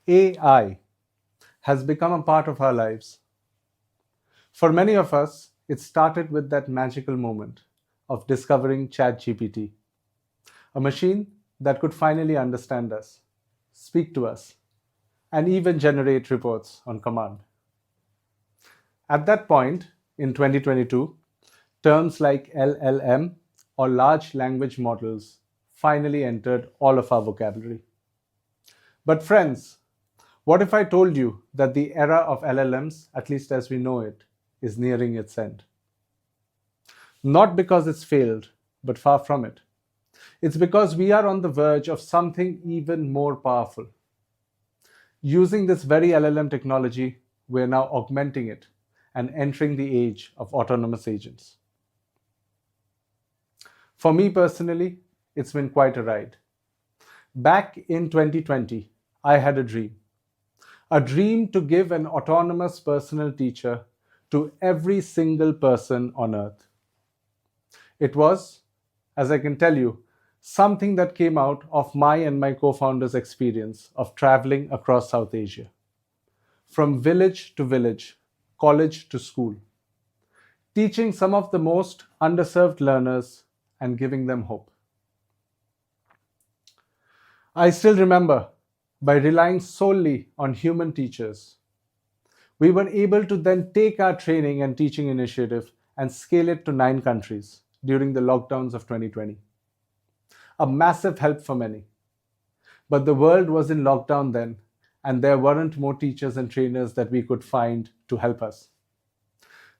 AI has become a part of our lives. For many of us, it started with that magical moment of discovering ChatGPT, a machine that could finally understand us, speak to us, and even generate reports on command. At that point, in 2022, terms like LLM or large language models finally entered all of our vocabulary. But, friends, what if I told you that the era of LLMs, at least as we know it, is nearing its end? Not because it's failed, but far from it. It's because we are on the verge of something even more powerful. Using this very LLM technology, we're now augmenting it and entering the age of autonomous agents. For me personally, it's been quite a ride. Back in 2020, I had a dream to give an autonomous personal teacher to every single person on earth. It was, as I can tell you, something that came out of my and my co founder's experience of traveling across South Asia, from village to village, college to school, teaching some of the most underserved learners and giving them hope. I still remember, by relying solely on human teachers, we were able to then take our training and teaching initiative and scale it to 9 countries during the lockdowns of 2020. A massive help for many. But the world was in lockdown then, and there weren't more teachers and trainers that we could find to help us.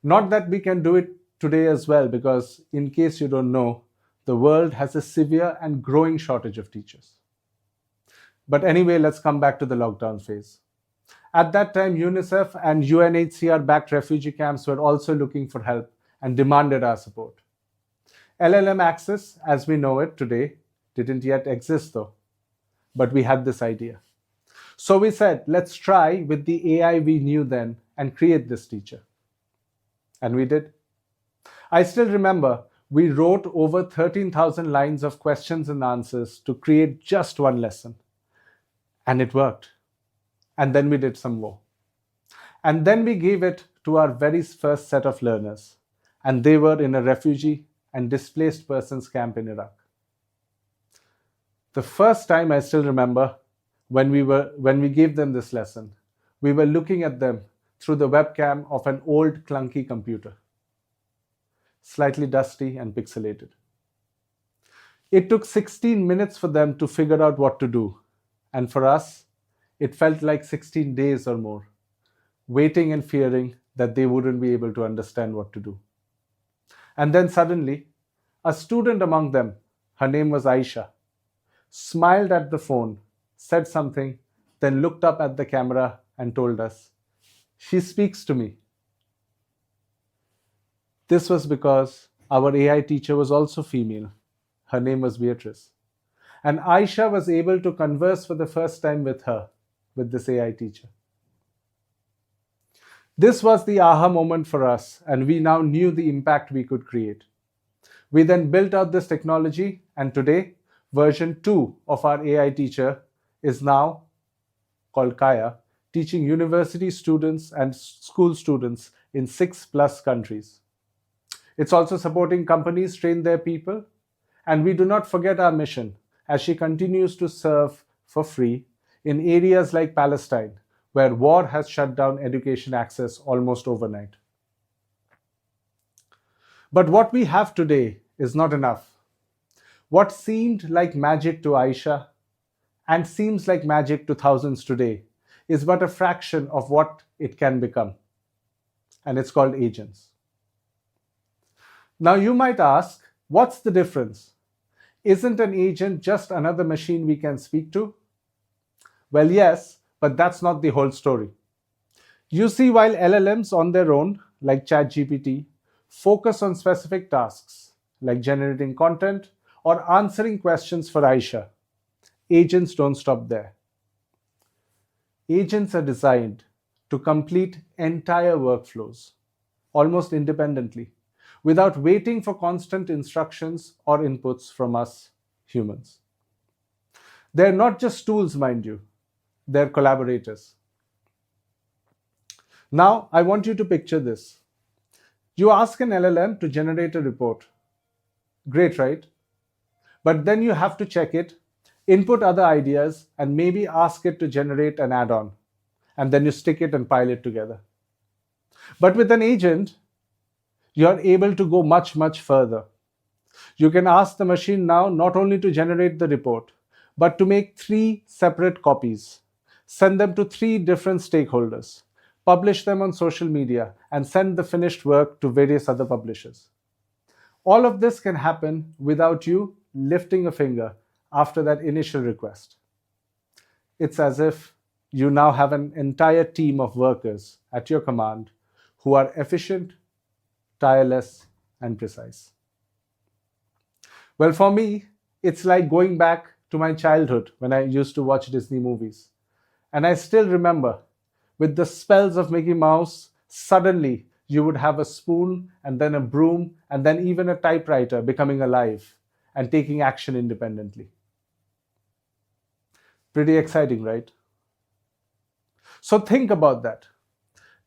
Not that we can do it today as well, because in case you don't know, the world has a severe and growing shortage of teachers. But anyway, let's come back to the lockdown phase. At that time, UNICEF and UNHCR backed refugee camps were also looking for help and demanded our support. LLM access, as we know it today, didn't yet exist though, but we had this idea. So we said, let's try with the AI we knew then and create this teacher. And we did. I still remember we wrote over 13,000 lines of questions and answers to create just one lesson. And it worked. And then we did some more. And then we gave it to our very first set of learners. And they were in a refugee and displaced persons camp in Iraq. The first time I still remember when we gave them this lesson, we were looking at them through the webcam of an old clunky computer, slightly dusty and pixelated. It took 16 minutes for them to figure out what to do, and for us, it felt like 16 days or more, waiting and fearing that they wouldn't be able to understand what to do. And then suddenly, a student among them, her name was Aisha, smiled at the phone, said something, then looked up at the camera and told us, "She speaks to me." This was because our AI teacher was also female. Her name was Beatrice. And Aisha was able to converse for the first time with her, with this AI teacher. This was the aha moment for us, and we now knew the impact we could create. We then built out this technology, and today, version 2 of our AI teacher is now called Kaya, teaching university students and school students in 6+ countries. It's also supporting companies train their people, and we do not forget our mission as she continues to serve for free in areas like Palestine, where war has shut down education access almost overnight. But what we have today is not enough. What seemed like magic to Aisha and seems like magic to thousands today is but a fraction of what it can become. And it's called agents. Now you might ask, what's the difference? Isn't an agent just another machine we can speak to? Well, yes, but that's not the whole story. You see, while LLMs on their own, like ChatGPT, focus on specific tasks, like generating content or answering questions for Aisha, agents don't stop there. Agents are designed to complete entire workflows, almost independently, without waiting for constant instructions or inputs from us humans. They're not just tools, mind you. their collaborators. Now, I want you to picture this. You ask an LLM to generate a report. Great, right? But then you have to check it, input other ideas, and maybe ask it to generate an add on. And then you stick it and pile it together. But with an agent, you are able to go much, much further. You can ask the machine now not only to generate the report, but to make 3 separate copies, send them to 3 different stakeholders, publish them on social media, and send the finished work to various other publishers. All of this can happen without you lifting a finger after that initial request. It's as if you now have an entire team of workers at your command who are efficient, tireless, and precise. Well, for me, it's like going back to my childhood when I used to watch Disney movies. And I still remember, with the spells of Mickey Mouse, suddenly you would have a spoon and then a broom and then even a typewriter becoming alive and taking action independently. Pretty exciting, right? So think about that.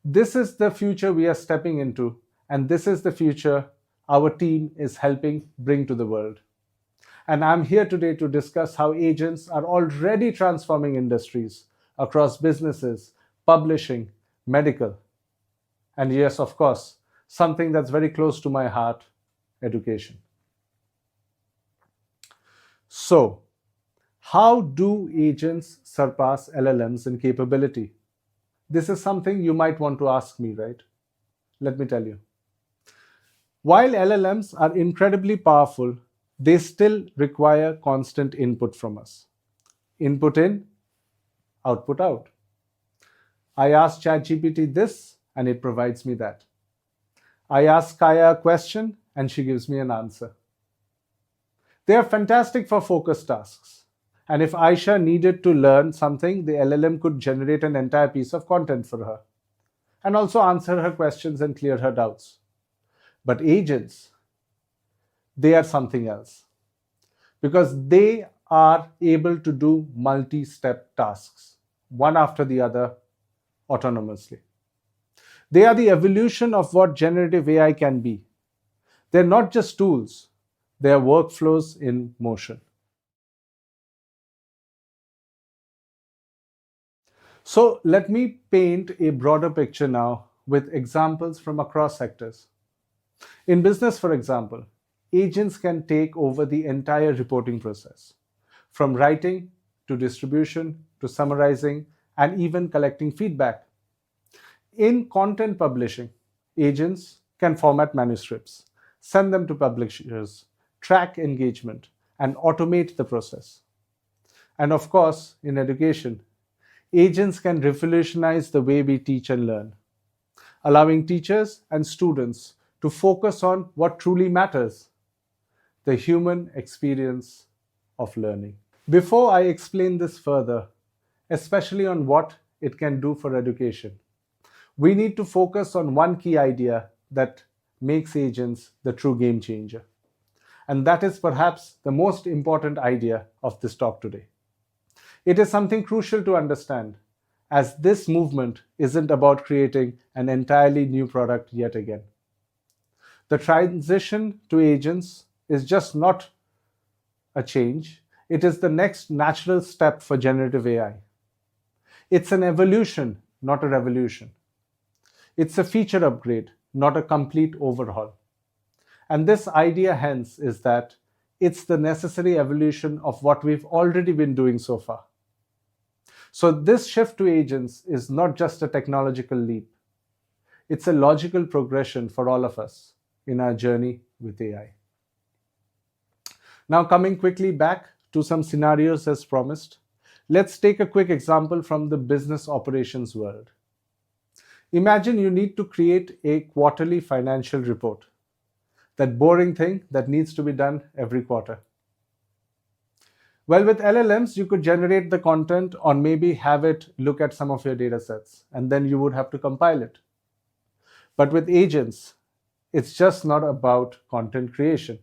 This is the future we are stepping into, and this is the future our team is helping bring to the world. And I'm here today to discuss how agents are already transforming industries across businesses, publishing, medical, and yes, of course, something that's very close to my heart, education. So, how do agents surpass LLMs in capability? This is something you might want to ask me, right? Let me tell you. While LLMs are incredibly powerful, they still require constant input from us. Input in, output out. I ask ChatGPT this and it provides me that. I ask Kaya a question and she gives me an answer. They are fantastic for focused tasks. And if Aisha needed to learn something, the LLM could generate an entire piece of content for her and also answer her questions and clear her doubts. But agents, they are something else because they are able to do multi-step tasks, one after the other, autonomously. They are the evolution of what generative AI can be. They're not just tools, they are workflows in motion. So let me paint a broader picture now with examples from across sectors. In business, for example, agents can take over the entire reporting process, from writing to distribution to summarizing and even collecting feedback. In content publishing, agents can format manuscripts, send them to publishers, track engagement, and automate the process. And of course, in education, agents can revolutionize the way we teach and learn, allowing teachers and students to focus on what truly matters, the human experience of learning. Before I explain this further, especially on what it can do for education, we need to focus on one key idea that makes agents the true game changer. And that is perhaps the most important idea of this talk today. It is something crucial to understand, as this movement isn't about creating an entirely new product yet again. The transition to agents is just not a change, it is the next natural step for generative AI. It's an evolution, not a revolution. It's a feature upgrade, not a complete overhaul. And this idea, hence, is that it's the necessary evolution of what we've already been doing so far. So, this shift to agents is not just a technological leap, it's a logical progression for all of us in our journey with AI. Now, coming quickly back to some scenarios as promised, let's take a quick example from the business operations world. Imagine you need to create a quarterly financial report, that boring thing that needs to be done every quarter. Well, with LLMs, you could generate the content or maybe have it look at some of your data sets, and then you would have to compile it. But with agents, it's just not about content creation.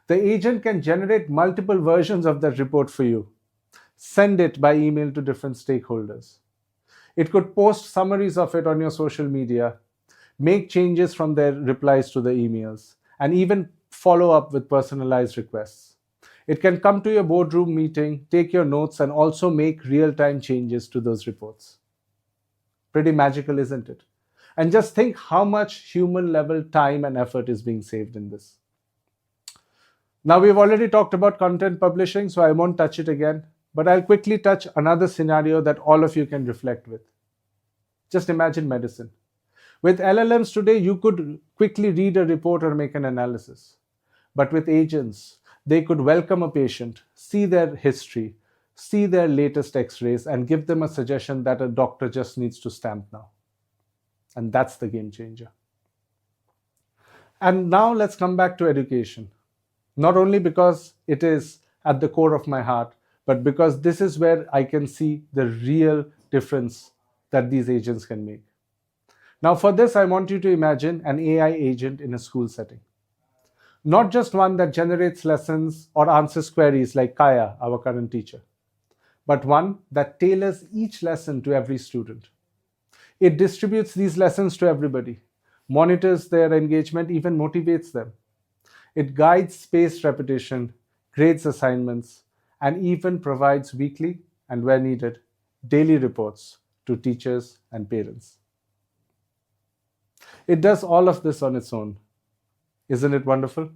The agent can generate multiple versions of that report for you, send it by email to different stakeholders. It could post summaries of it on your social media, make changes from their replies to the emails, and even follow up with personalized requests. It can come to your boardroom meeting, take your notes, and also make real time changes to those reports. Pretty magical, isn't it? And just think how much human level time and effort is being saved in this. Now, we've already talked about content publishing, so I won't touch it again, but I'll quickly touch another scenario that all of you can reflect with. Just imagine medicine. With LLMs today, you could quickly read a report or make an analysis. But with agents, they could welcome a patient, see their history, see their latest x rays, and give them a suggestion that a doctor just needs to stamp now. And that's the game changer. And now let's come back to education. Not only because it is at the core of my heart, but because this is where I can see the real difference that these agents can make. Now, for this, I want you to imagine an AI agent in a school setting. Not just one that generates lessons or answers queries like Kaya, our current teacher, but one that tailors each lesson to every student. It distributes these lessons to everybody, monitors their engagement, even motivates them. It guides spaced repetition, grades assignments, and even provides weekly and, where needed, daily reports to teachers and parents. It does all of this on its own. Isn't it wonderful?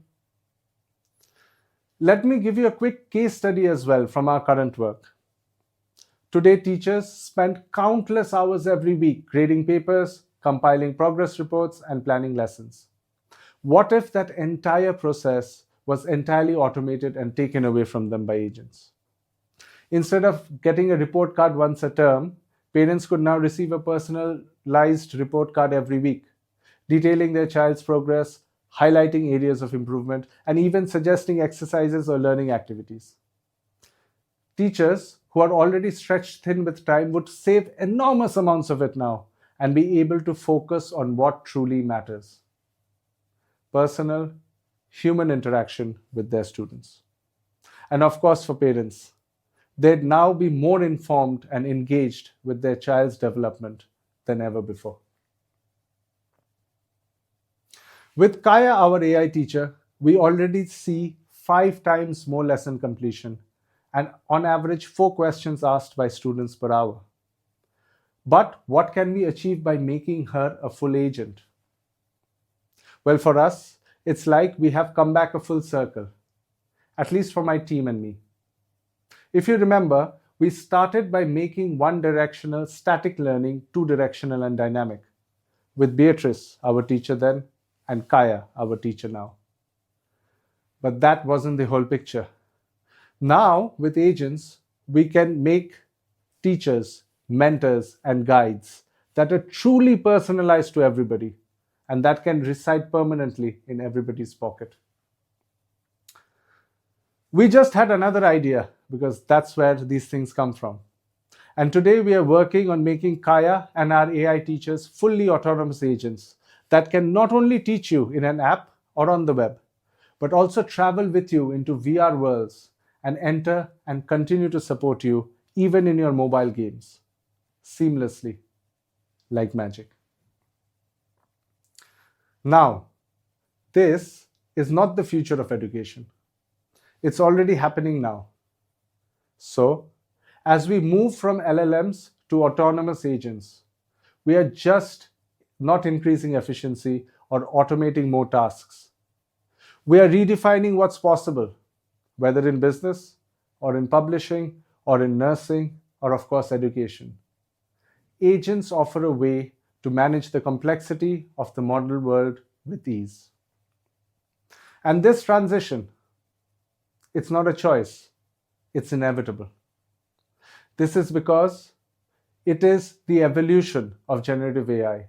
Let me give you a quick case study as well from our current work. Today, teachers spend countless hours every week grading papers, compiling progress reports, and planning lessons. What if that entire process was entirely automated and taken away from them by agents? Instead of getting a report card once a term, parents could now receive a personalized report card every week, detailing their child's progress, highlighting areas of improvement, and even suggesting exercises or learning activities. Teachers who are already stretched thin with time would save enormous amounts of it now and be able to focus on what truly matters: personal, human interaction with their students. And of course, for parents, they'd now be more informed and engaged with their child's development than ever before. With Kaya, our AI teacher, we already see 5 times more lesson completion and on average 4 questions asked by students per hour. But what can we achieve by making her a full agent? Well, for us, it's like we have come back a full circle, at least for my team and me. If you remember, we started by making one-directional static learning two-directional and dynamic, with Beatrice, our teacher then, and Kaya, our teacher now. But that wasn't the whole picture. Now, with agents, we can make teachers, mentors, and guides that are truly personalized to everybody and that can reside permanently in everybody's pocket. We just had another idea because that's where these things come from. And today we are working on making Kaya and our AI teachers fully autonomous agents that can not only teach you in an app or on the web, but also travel with you into VR worlds and enter and continue to support you even in your mobile games, seamlessly, like magic. Now, this is not the future of education. It's already happening now. So, as we move from LLMs to autonomous agents, we are just not increasing efficiency or automating more tasks. We are redefining what's possible, whether in business or in publishing or in nursing or, of course, education. Agents offer a way to manage the complexity of the modern world with ease. And this transition, it's not a choice, it's inevitable. This is because it is the evolution of generative AI,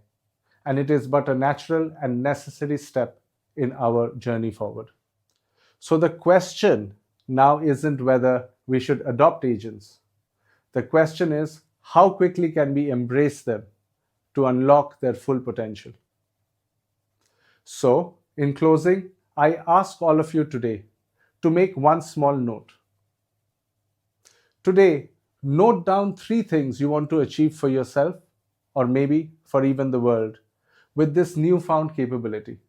and it is but a natural and necessary step in our journey forward. So the question now isn't whether we should adopt agents. The question is, how quickly can we embrace them to unlock their full potential? So, in closing, I ask all of you today to make one small note. Today, note down 3 things you want to achieve for yourself or maybe for even the world with this newfound capability.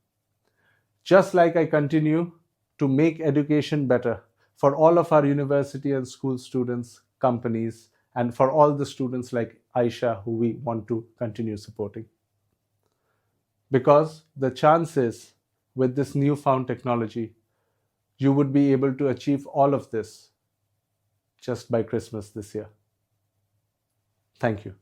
Just like I continue to make education better for all of our university and school students, companies, and for all the students like Aisha who we want to continue supporting. Because the chances with this newfound technology, you would be able to achieve all of this just by Christmas this year. Thank you.